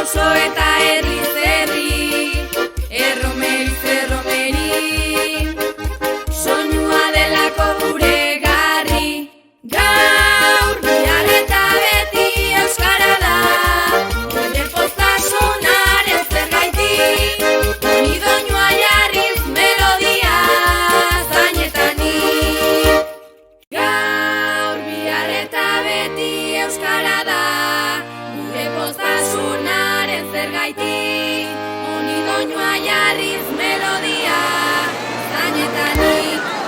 oso eta herriz herri, erromeriz erromeri, soinua delako gure garri. Gaur, bihar eta beti euskara da, gure poztasunaren zergaitik, honi doinua jarriz melodia zainetanik. Gaur, bihar eta beti euskara da, gure poztasunaren zergaitik, honi doinua jarriz melodia zainetanik.